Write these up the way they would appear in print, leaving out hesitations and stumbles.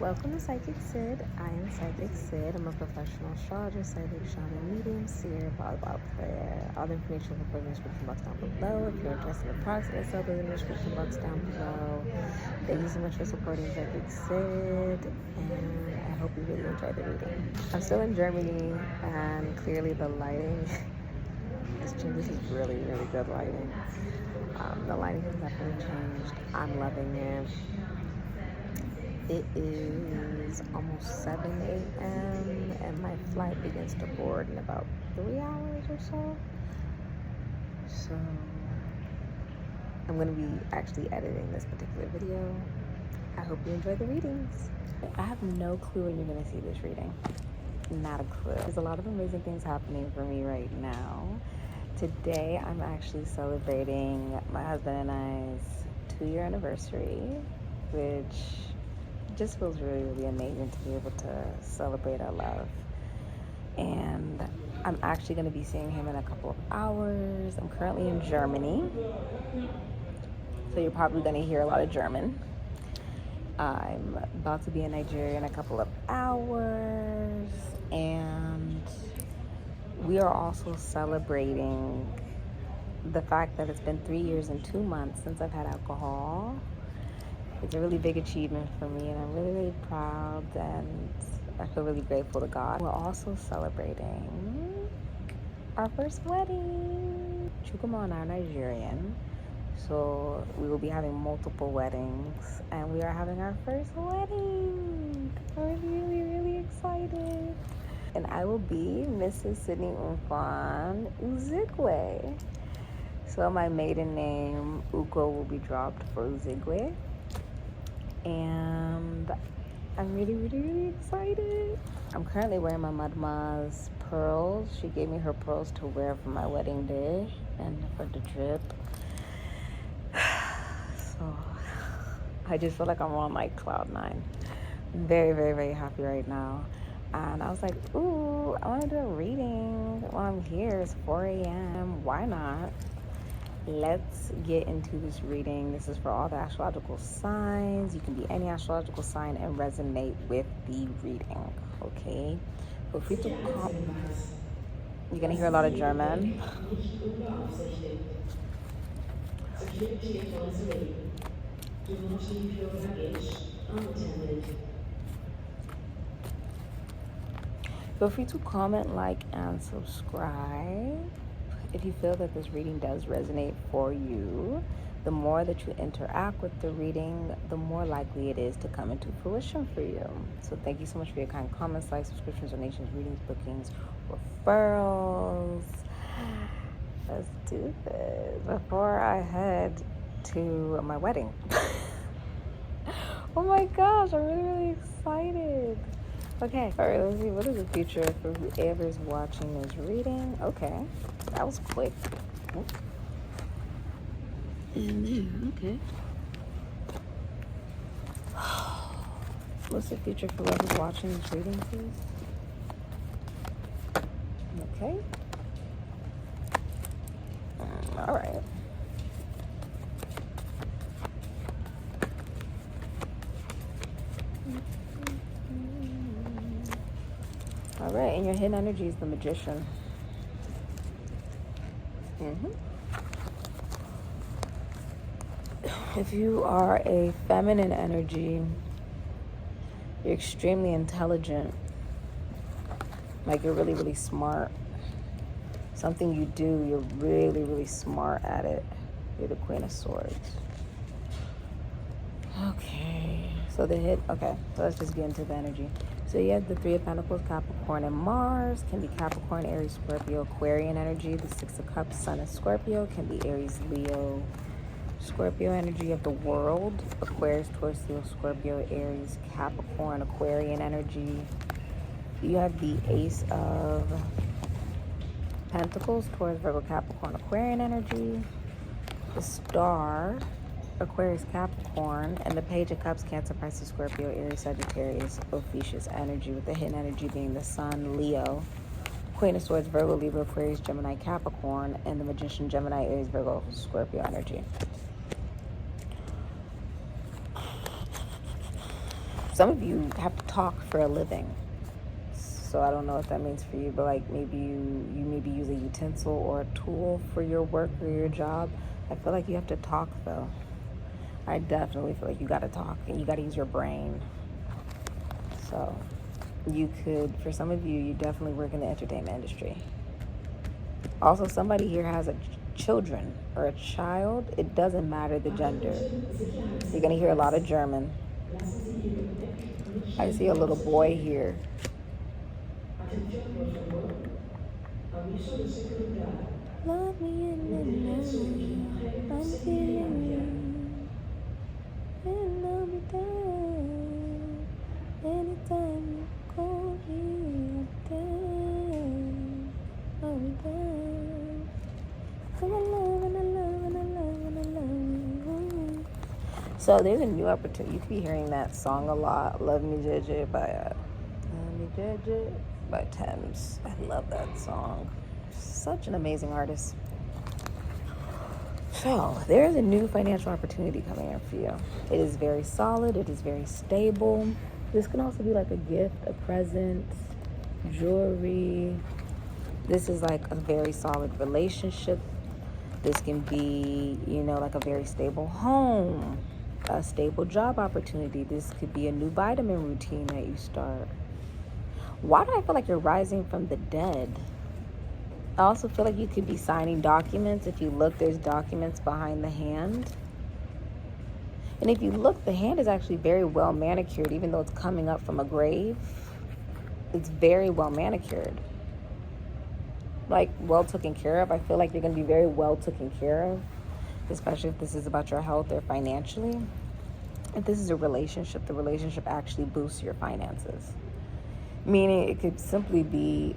Welcome to SIKIKSYD. I am SIKIKSYD. I'm a professional astrologer, psychic, shaman, medium, seer, volleyball player. All the information will be in the description box down below. If you're interested in products that I sell, those in the description box down below. Thank you so much for supporting SIKIKSYD, and I hope you really enjoyed the reading. I'm still in Germany, and clearly the lighting has changed. This is really, really good lighting. The lighting has definitely changed. I'm loving it. It is almost 7 a.m. and my flight begins to board in about 3 hours or so. So I'm going to be actually editing this particular video. I hope you enjoy the readings. I have no clue when you're going to see this reading. Not a clue. There's a lot of amazing things happening for me right now. Today I'm actually celebrating my husband and I's 2-year anniversary, which just feels really, really amazing to be able to celebrate our love. And I'm actually going to be seeing him in a couple of hours. I'm currently in Germany, so you're probably going to hear a lot of German. I'm about to be in Nigeria in a couple of hours, and we are also celebrating the fact that it's been 3 years and 2 months since I've had alcohol. It's a really big achievement for me, and I'm really, really proud, and I feel really grateful to God. We're also celebrating our first wedding. Chukwuma and I are Nigerian, so we will be having multiple weddings, and we are having our first wedding. I'm really, really excited. And I will be Mrs. Sydney Umfan Uzigwe. So my maiden name, Uko, will be dropped for Uzigwe. And I'm really, really, really excited. I'm currently wearing my Madma's pearls. She gave me her pearls to wear for my wedding day and for the trip. So I just feel like I'm on like cloud 9. I'm very, very, very happy right now. And I was like, ooh, I want to do a reading while I'm here. It's 4 a.m. Why not? Let's get into this reading. This is for all the astrological signs. You can be any astrological sign and resonate with the reading, okay? Feel free to You're going to hear a lot of German. Feel free to comment, like, and subscribe. If you feel that this reading does resonate for you, the more that you interact with the reading, the more likely it is to come into fruition for you. So thank you so much for your kind comments, likes, subscriptions, donations, readings, bookings, referrals. Let's do this before I head to my wedding. Oh my gosh, I'm really, really excited. Okay, all right, let's see. What is the future for whoever's watching this reading? Okay, that was quick. And there, okay. What's the future for whoever's watching this reading, please? Okay. All right. All right, and your hidden energy is the Magician. If you are a feminine energy, you're extremely intelligent. Like, you're really, really smart. Something you do, you're really, really smart at it. You're the Queen of Swords. Okay, so so let's just get into the energy. So you have the 3 of Pentacles, Capricorn, and Mars. Can be Capricorn, Aries, Scorpio, Aquarian energy. The 6 of Cups, Sun, and Scorpio. Can be Aries, Leo, Scorpio energy of the World. Aquarius, Taurus, Leo, Scorpio, Aries, Capricorn, Aquarian energy. You have the Ace of Pentacles, Taurus, Virgo, Capricorn, Aquarian energy. The Star, Aquarius, Capricorn, and the Page of Cups, Cancer, Pisces, Scorpio, Aries, Sagittarius, Ophiuchus energy, with the hidden energy being the Sun, Leo, Queen of Swords, Virgo, Libra, Aquarius, Gemini, Capricorn, and the Magician, Gemini, Aries, Virgo, Scorpio energy. some of you have to talk for a living. So I don't know what that means for you, but like maybe you maybe use a utensil or a tool for your work or your job. I feel like you have to talk though. I definitely feel like you got to talk and you got to use your brain. So you could, for some of you, you definitely work in the entertainment industry. Also, somebody here has children or a child. It doesn't matter the gender. You're going to hear a lot of German. I see a little boy here. Love me in the night, I'm feeling you, and I'll be down anytime you call me down. I'll be down. So I love and I love and I love and I love you. So there's a new opportunity. You could be hearing that song a lot. Love Me JJ by Thames. I love that song. Such an amazing artist. So there's a new financial opportunity coming in for you. It is very solid. It is very stable. This can also be like a gift, a present, jewelry. This is like a very solid relationship. This can be, like a very stable home, a stable job opportunity. This could be a new vitamin routine that you start. Why do I feel like you're rising from the dead? I also feel like you could be signing documents. If you look, there's documents behind the hand. And if you look, the hand is actually very well manicured, even though it's coming up from a grave. It's very well manicured. Like, well taken care of. I feel like you're going to be very well taken care of, especially if this is about your health or financially. If this is a relationship, the relationship actually boosts your finances. Meaning it could simply be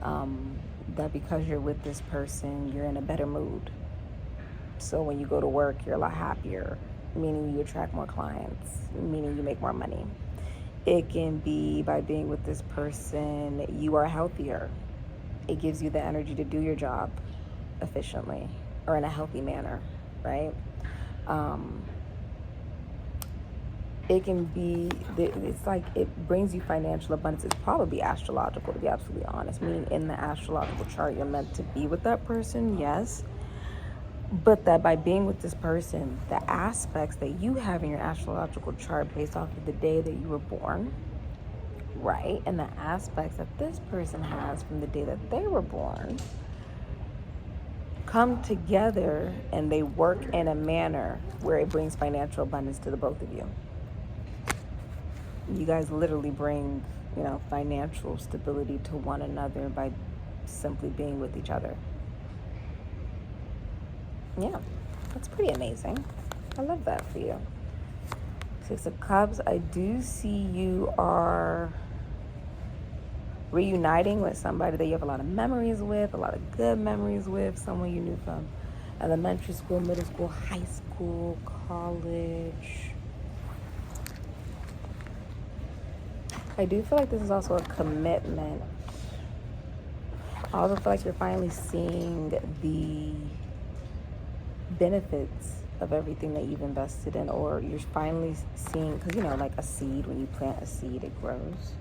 that because you're with this person, you're in a better mood. So when you go to work, you're a lot happier, meaning you attract more clients, meaning you make more money. It can be by being with this person, you are healthier. It gives you the energy to do your job efficiently or in a healthy manner, right? It can be, it's like it brings you financial abundance. It's probably astrological, to be absolutely honest. Meaning in the astrological chart, you're meant to be with that person, yes. But that by being with this person, the aspects that you have in your astrological chart based off of the day that you were born, right? And the aspects that this person has from the day that they were born come together and they work in a manner where it brings financial abundance to the both of you. You guys literally bring, financial stability to one another by simply being with each other. Yeah, that's pretty amazing. I love that for you. Six of Cups, I do see you are reuniting with somebody that you have a lot of memories with, a lot of good memories with, someone you knew from elementary school, middle school, high school, college. I do feel like this is also a commitment. I also feel like you're finally seeing the benefits of everything that you've invested in, or you're finally seeing, because like a seed, when you plant a seed, it grows.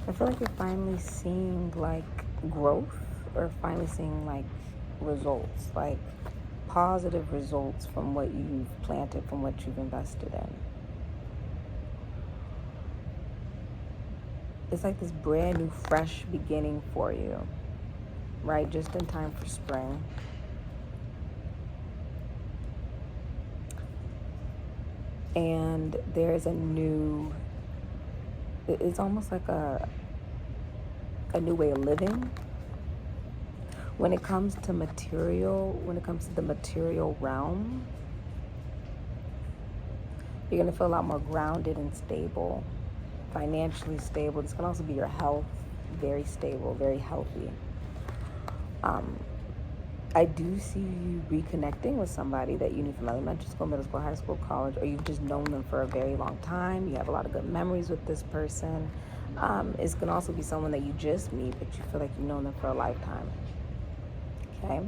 I feel like you're finally seeing like growth, or finally seeing like results, like positive results from what you've planted, from what you've invested in. It's like this brand new, fresh beginning for you, right? Just in time for spring. And there's a new, it's almost like a new way of living. When it comes to material, when it comes to the material realm, you're going to feel a lot more grounded and stable, financially stable. This can also be your health, very stable, very healthy. I do see you reconnecting with somebody that you knew from elementary school, middle school, high school, college, or you've just known them for a very long time. You have a lot of good memories with this person. It can also be someone that you just meet, but you feel like you've known them for a lifetime. Okay?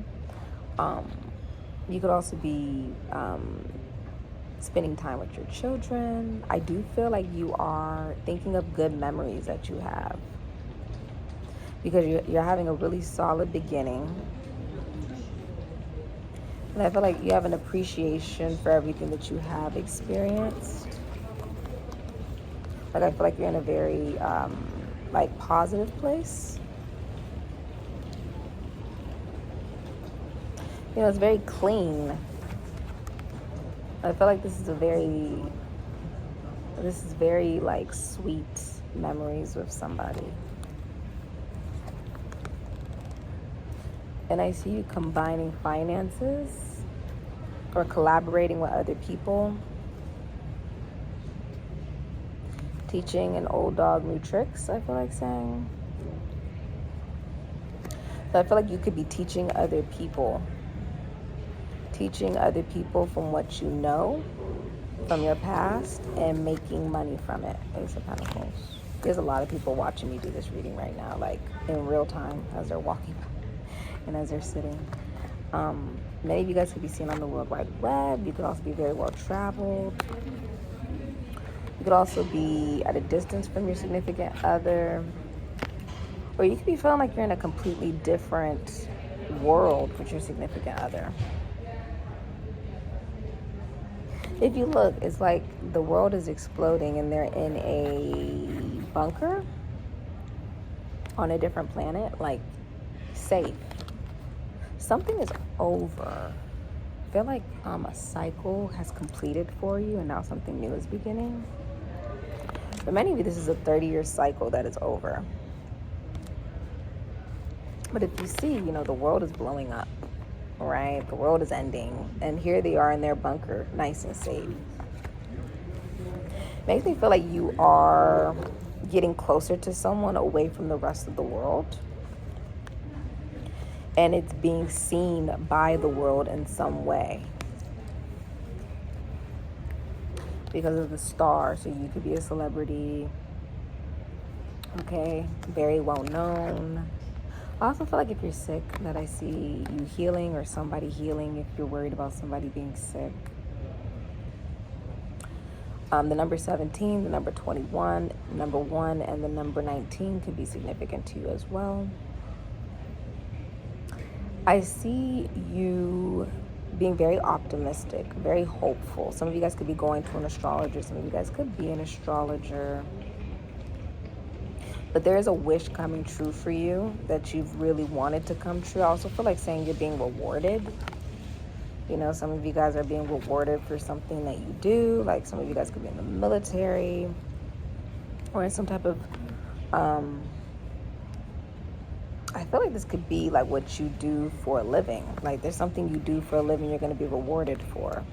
You could also be spending time with your children. I do feel like you are thinking of good memories that you have, because you're having a really solid beginning. And I feel like you have an appreciation for everything that you have experienced. Like, I feel like you're in a very, like, positive place. You know, it's very clean. I feel like this is very, like, sweet memories with somebody. And I see you combining finances or collaborating with other people. Teaching an old dog new tricks, I feel like saying. So I feel like you could be teaching other people from what you know from your past and making money from it. Ace of Pentacles. There's a lot of people watching me do this reading right now, like in real time as they're walking by and as they're sitting. Many of you guys could be seen on the World Wide Web. You could also be very well traveled. You could also be at a distance from your significant other. Or you could be feeling like you're in a completely different world with your significant other. If you look, it's like the world is exploding and they're in a bunker on a different planet, like safe. Something is over. I feel like a cycle has completed for you and now something new is beginning. For many of you, this is a 30-year cycle that is over. But if you see, you know, the world is blowing up, right? The world is ending. And here they are in their bunker, nice and safe. Makes me feel like you are getting closer to someone away from the rest of the world. And it's being seen by the world in some way. Because of the star, so you could be a celebrity. Okay, very well known. I also feel like if you're sick, that I see you healing or somebody healing if you're worried about somebody being sick. The number 17, the number 21, number 1, and the number 19 could be significant to you as well. I see you being very optimistic, very hopeful. Some of you guys could be going to an astrologer. Some of you guys could be an astrologer. But there is a wish coming true for you that you've really wanted to come true. I also feel like saying you're being rewarded. You know, some of you guys are being rewarded for something that you do. Like some of you guys could be in the military or in some type of, I feel like this could be like what you do for a living. Like there's something you do for a living you're going to be rewarded for.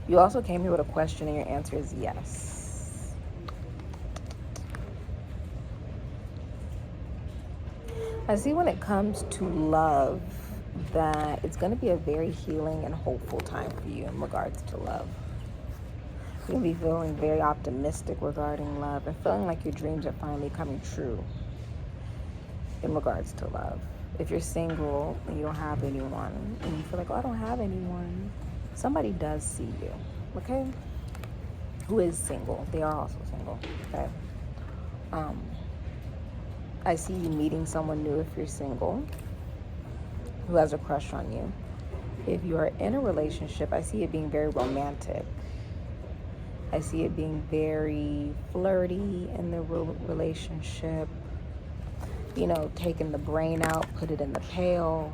You also came here with a question and your answer is yes. I see when it comes to love that it's going to be a very healing and hopeful time for you in regards to love. You're going to be feeling very optimistic regarding love and feeling like your dreams are finally coming true in regards to love. If you're single and you don't have anyone and you feel like, oh, I don't have anyone, somebody does see you, okay? Who is single. They are also single, okay? I see you meeting someone new if you're single who has a crush on you. If you are in a relationship, I see it being very romantic. I see it being very flirty in the relationship. You know, taking the brain out, put it in the pail.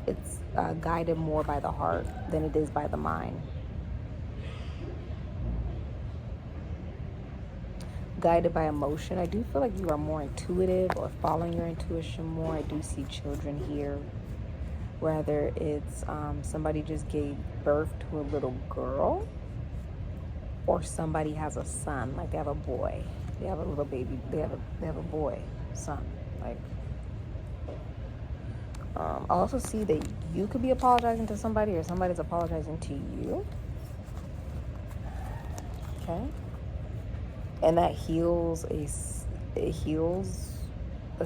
It's guided more by the heart than it is by the mind. Guided by emotion. I do feel like you are more intuitive or following your intuition more. I do see children here. Whether it's somebody just gave birth to a little girl, or somebody has a son, like they have a boy, they have a little baby, they have a boy, son. Like, I also see that you could be apologizing to somebody, or somebody's apologizing to you. Okay, and that heals a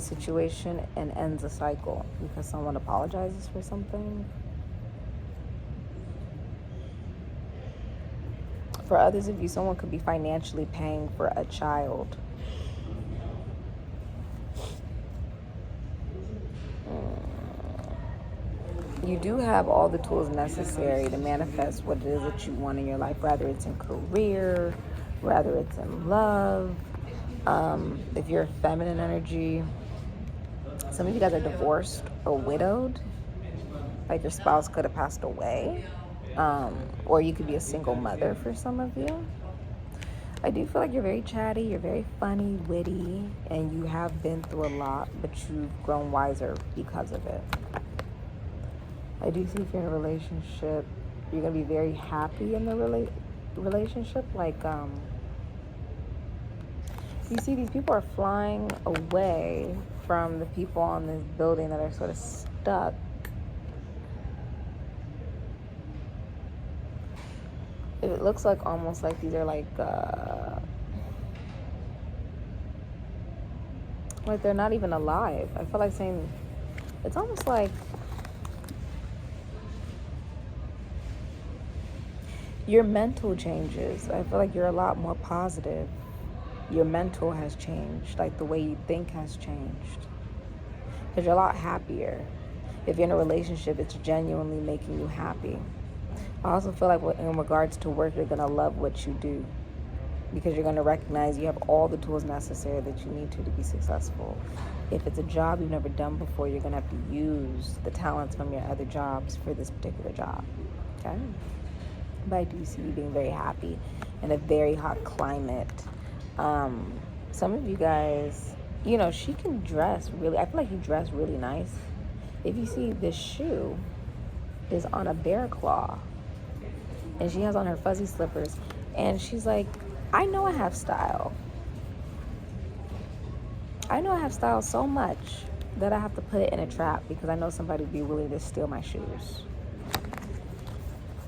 situation and ends a cycle because someone apologizes for something. For others of you, someone could be financially paying for a child. You do have all the tools necessary to manifest what it is that you want in your life, whether it's in career, whether it's in love. If you're a feminine energy, some of you guys are divorced or widowed. Like your spouse could have passed away. Or you could be a single mother for some of you. I do feel like you're very chatty, you're very funny, witty, and you have been through a lot, but you've grown wiser because of it. I do see if you're in a relationship, you're going to be very happy in the relationship. Like, you see these people are flying away from the people on this building that are sort of stuck. It looks like almost like these are like they're not even alive. I feel like saying it's almost like your mental changes. I feel like you're a lot more positive. Your mental has changed. Like the way you think has changed. Because you're a lot happier. If you're in a relationship, it's genuinely making you happy. I also feel like in regards to work, you're going to love what you do. Because you're going to recognize you have all the tools necessary that you need to be successful. If it's a job you've never done before, you're going to have to use the talents from your other jobs for this particular job. Okay? But I do see you being very happy in a very hot climate. Some of you guys, you know, she can dress really, I feel like you dress really nice. If you see this shoe is on a bear claw and she has on her fuzzy slippers and she's like, I know I have style. I know I have style so much that I have to put it in a trap because I know somebody would be willing to steal my shoes.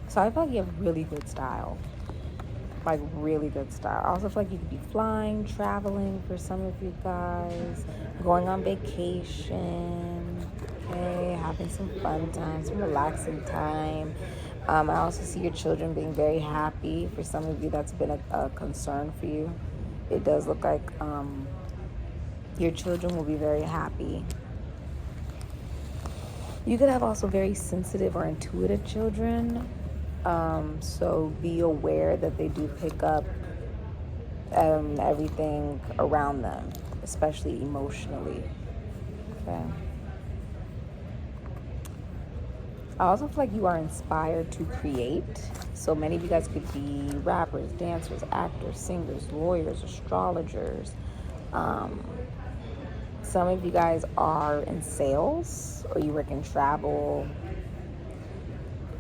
So I feel like you have really good style. Like really good style. I also feel like you could be flying, traveling for some of you guys, going on vacation, okay, having some fun time, some relaxing time. I also see your children being very happy. For some of you, that's been a concern for you. It does look like your children will be very happy. You could have also very sensitive or intuitive children. So be aware that they do pick up everything around them, especially emotionally. Okay. I also feel like you are inspired to create. So many of you guys could be rappers, dancers, actors, singers, lawyers, astrologers. Some of you guys are in sales or you work in travel.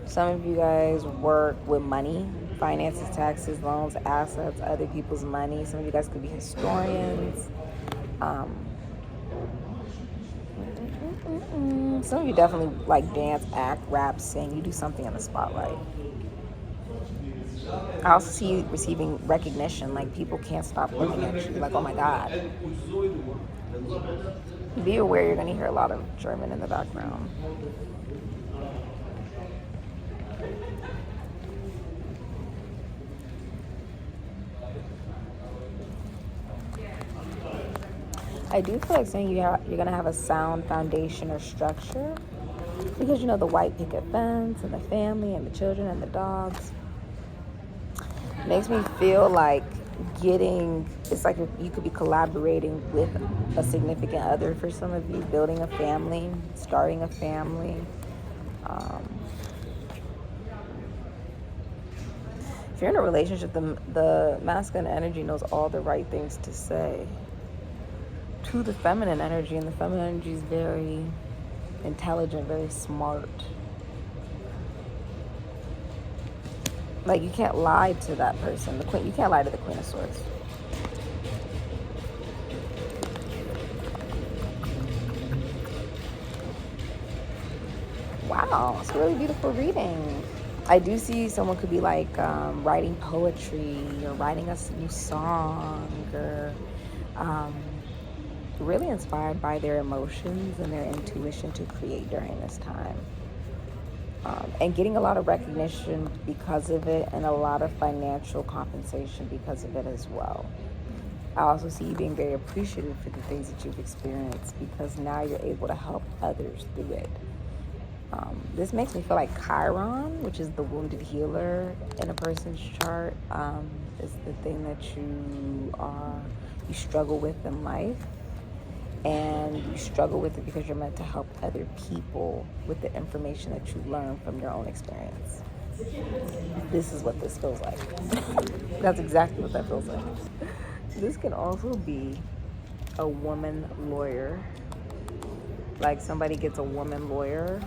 Some of you guys work with money, finances, taxes, loans, assets, other people's money. Some of you guys could be historians. Some of you definitely like dance, act, rap, sing. You do something in the spotlight. I also see you receiving recognition. Like people can't stop looking at you. Like, oh my God. Be aware you're going to hear a lot of German in the background. I do feel like saying you're going to have a sound foundation or structure because, you know, the white picket fence and the family and the children and the dogs makes me feel like it's like you could be collaborating with a significant other for some of you, building a family, starting a family. If you're in a relationship, the masculine energy knows all the right things to say to the feminine energy, and the feminine energy is very intelligent, very smart. Like you can't lie to that person. You can't lie to the Queen of Swords. Wow, it's a really beautiful reading. I do see someone could be like writing poetry or writing a new song or really inspired by their emotions and their intuition to create during this time. and getting a lot of recognition because of it, and a lot of financial compensation because of it as well. I also see you being very appreciative for the things that you've experienced, because now you're able to help others through it. This makes me feel like Chiron, which is the wounded healer in a person's chart, is the thing that you struggle with in life. And you struggle with it because you're meant to help other people with the information that you learn from your own experience. This is what this feels like. That's exactly what that feels like. This can also be a woman lawyer. Like somebody gets a woman lawyer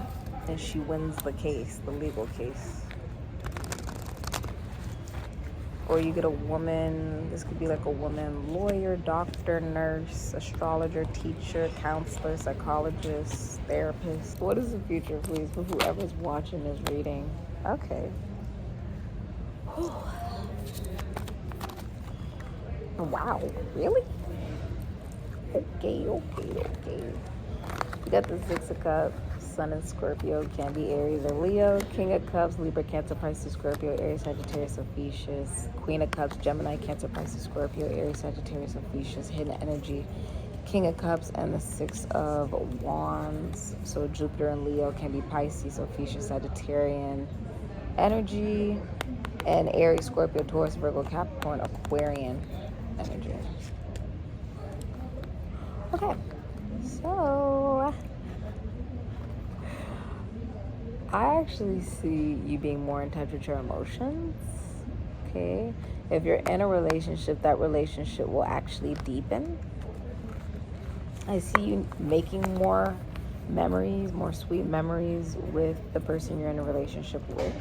and she wins the case, the legal case. Or you get a woman, this could be like a woman lawyer, doctor, nurse, astrologer, teacher, counselor, psychologist, therapist. What is the future, please, for whoever's watching this reading? Okay. Wow, really? Okay. We got the Six of Cups, Sun in Scorpio, can be Aries or Leo. King of Cups, Libra, Cancer, Pisces, Scorpio, Aries, Sagittarius, Ophiuchus. Queen of Cups, Gemini, Cancer, Pisces, Scorpio, Aries, Sagittarius, Ophiuchus. Hidden energy, King of Cups and the Six of Wands. So Jupiter and Leo can be Pisces, Ophiuchus, Sagittarian energy. And Aries, Scorpio, Taurus, Virgo, Capricorn, Aquarian energy. Okay, so I actually see you being more in touch with your emotions. Okay, if you're in a relationship, that relationship will actually deepen. I see you making more memories, more sweet memories with the person you're in a relationship with.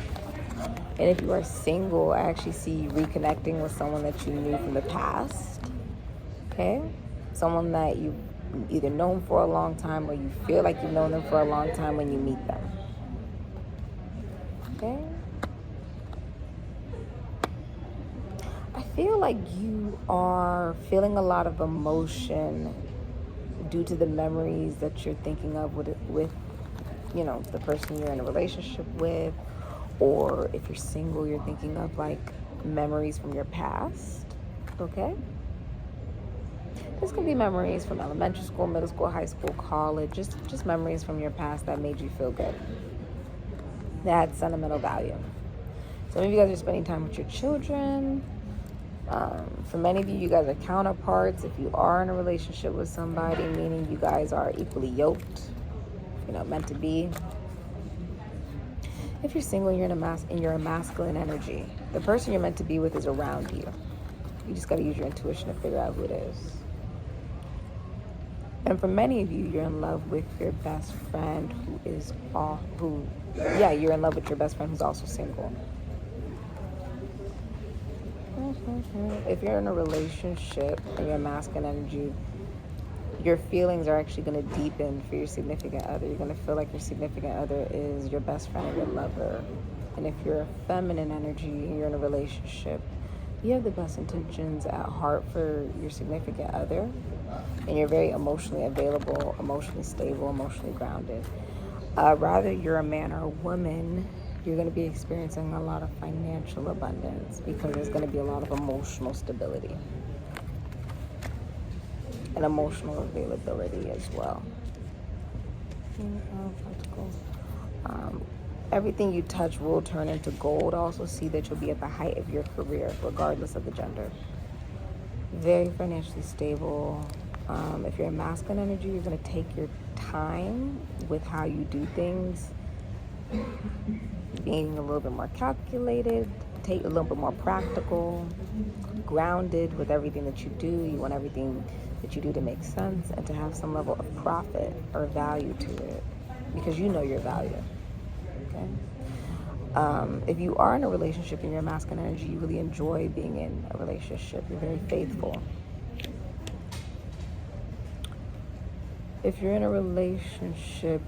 And if you are single, I actually see you reconnecting with someone that you knew from the past. Okay, someone that you've either known for a long time or you feel like you've known them for a long time when you meet them. Okay, I feel like you are feeling a lot of emotion due to the memories that you're thinking of with you know, the person you're in a relationship with, or if you're single, you're thinking of like memories from your past. Okay, this could be memories from elementary school, middle school, high school, college, just memories from your past that made you feel good, that had sentimental value. Some of you guys are spending time with your children. For many of you, you guys are counterparts. If you are in a relationship with somebody, meaning you guys are equally yoked, you know, meant to be. If you're single, you're in a masculine energy. The person you're meant to be with is around you. You just got to use your intuition to figure out who it is. And for many of you, you're in love with your best friend you're in love with your best friend who's also single. If you're in a relationship and you're masculine energy, your feelings are actually going to deepen for your significant other. You're going to feel like your significant other is your best friend or your lover. And if you're a feminine energy and you're in a relationship, you have the best intentions at heart for your significant other, and you're very emotionally available, emotionally stable, emotionally grounded. Rather you're a man or a woman, you're going to be experiencing a lot of financial abundance because there's going to be a lot of emotional stability and emotional availability as well. Everything you touch will turn into gold. Also see that you'll be at the height of your career, regardless of the gender. Very financially stable. If you're in masculine energy, you're going to take your time with how you do things, being a little bit more calculated, take a little bit more practical, grounded with everything that you do. You want everything that you do to make sense and to have some level of profit or value to it, because you know your value. Okay. If you are in a relationship and you're masculine energy, you really enjoy being in a relationship. You're very faithful. If you're in a relationship,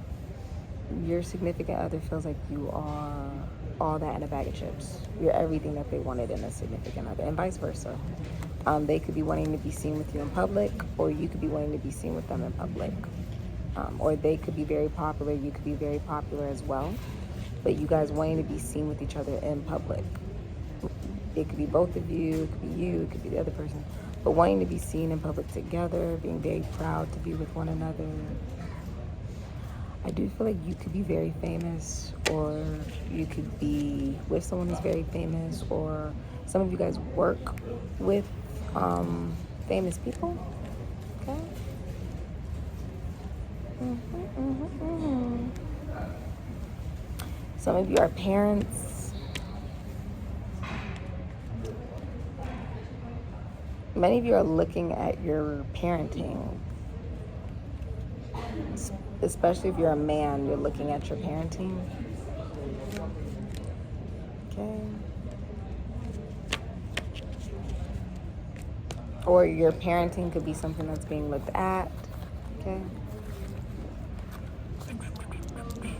your significant other feels like you are all that in a bag of chips. You're everything that they wanted in a significant other, and vice versa. They could be wanting to be seen with you in public, or you could be wanting to be seen with them in public. Or they could be very popular, you could be very popular as well. but you guys wanting to be seen with each other in public. It could be both of you, it could be you, it could be the other person, but wanting to be seen in public together, being very proud to be with one another. I do feel like you could be very famous, or you could be with someone who's very famous, or some of you guys work with famous people. Okay. Some of you are parents. Many of you are looking at your parenting. Especially if you're a man, you're looking at your parenting. Okay. Or your parenting could be something that's being looked at. Okay.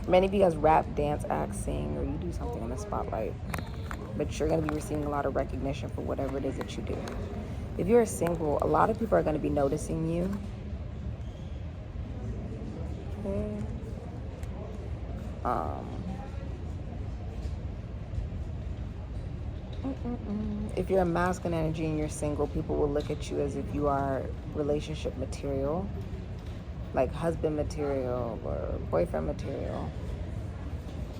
Many of you guys rap, dance, act, sing, or you do something in the spotlight. But you're going to be receiving a lot of recognition for whatever it is that you do. If you're single, a lot of people are going to be noticing you. Okay. If you're a masculine energy and you're single, people will look at you as if you are relationship material, like husband material or boyfriend material.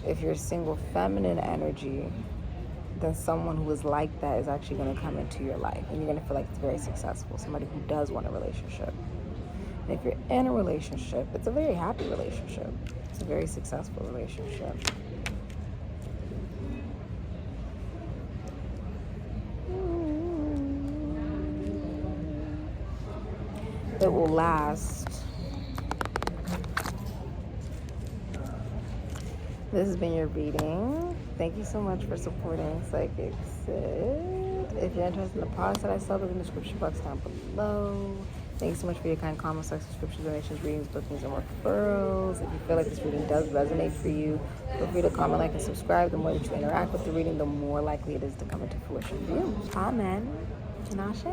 If you're single feminine energy, then someone who is like that is actually going to come into your life, and you're going to feel like it's very successful, somebody who does want a relationship. And if you're in a relationship, it's a very happy relationship. It's a very successful relationship. It will last. This has been your reading. Thank you so much for supporting SIKIKSYD. If you're interested in the products that I sell, look in the description box down below. Thank you so much for your kind comments, like, subscriptions, donations, readings, bookings, and referrals. If you feel like this reading does resonate for you, feel free to comment, like, and subscribe. The more that you interact with the reading, the more likely it is to come into fruition for you. Amen. And Ashe.